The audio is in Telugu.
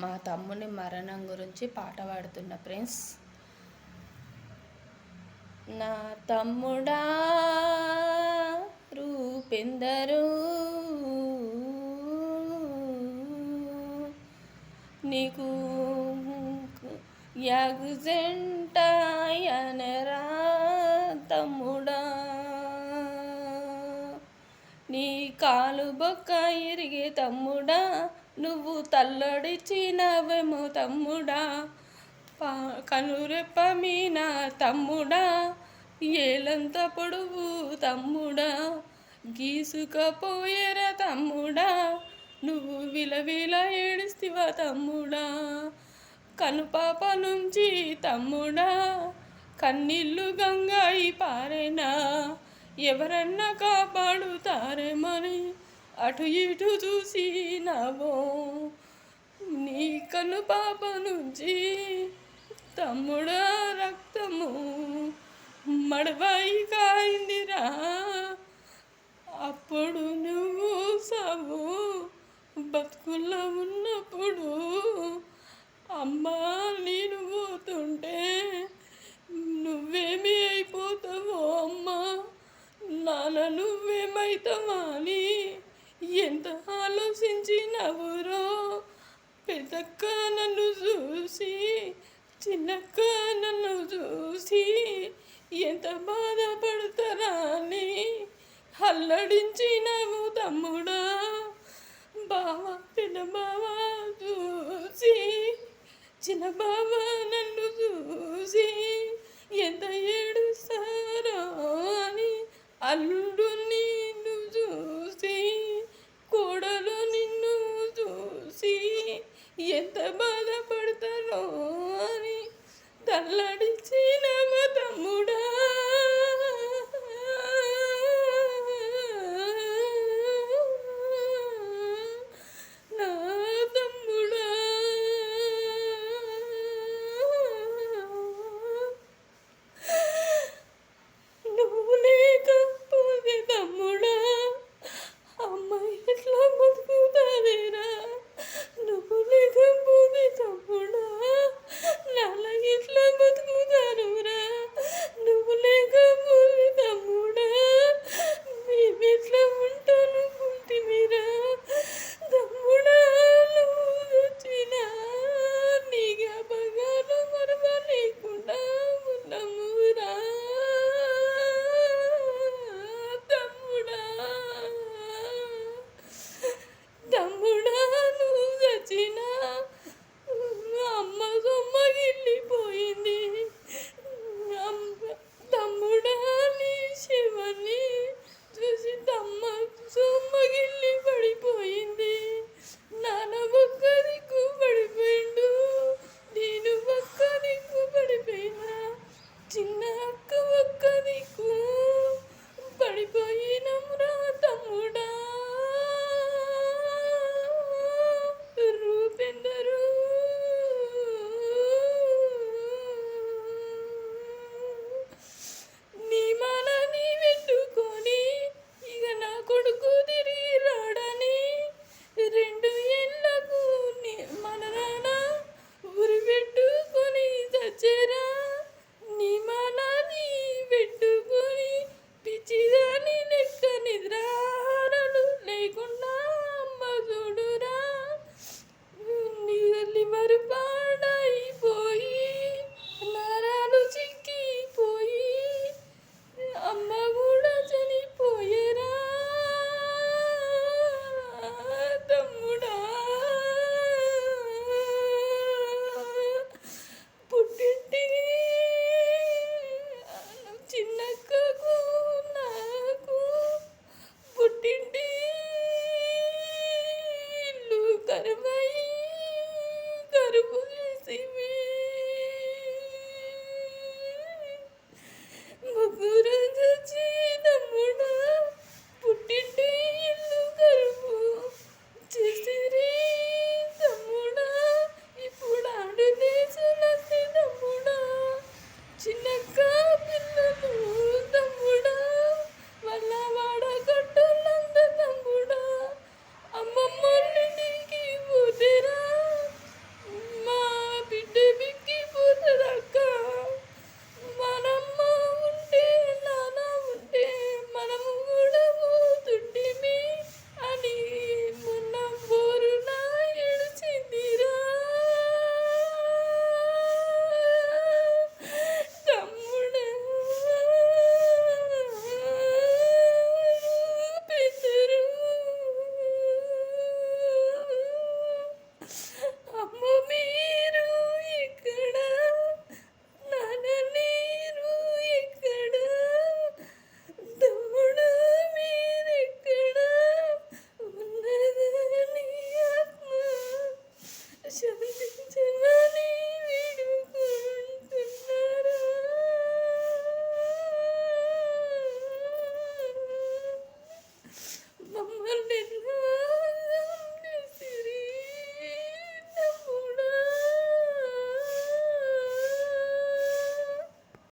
మా తమ్ముని మరణం గురించి పాట పాడుతున్న ఫ్రెండ్స్. నా తమ్ముడా రూపెందరు, నీకు యాగుజెంట అనరా తమ్ముడా, నీ కాలు బొక్క ఇరిగే తమ్ముడా, నువ్వు తల్లడిచినవేమో తమ్ముడా, కనురెప్ప మీన తమ్ముడా, ఏలంత పొడువు తమ్ముడా, గీసుకపోయేర తమ్ముడా, నువ్వు విలవిల ఏడుస్తివా తమ్ముడా, కనుపాప నుంచి తమ్ముడా కన్నీళ్ళు గంగాయి పారేనా, ఎవరన్నా కాపాడుతారేమని అటు ఇటు చూసినావో, నీ కను పాప నుంచి తమ్ముడా రక్తము మడవాయి కాయిందిరా, అప్పుడు నువ్వు సావు బతుకుల్లో ఉన్నప్పుడు అమ్మా నేను పోతుంటే నువ్వేమి అయిపోతావో అమ్మా, నాన్న నువ్వేమైతావా అని ఎంత ఆలోచించినవురో, పెద్దక్క నన్ను చూసి చిన్నక్క నన్ను చూసి ఎంత బాధపడతారా అని అల్లడించినవు తమ్ముడా, బావ పెద్ద బావ చూసి చిన్న బావ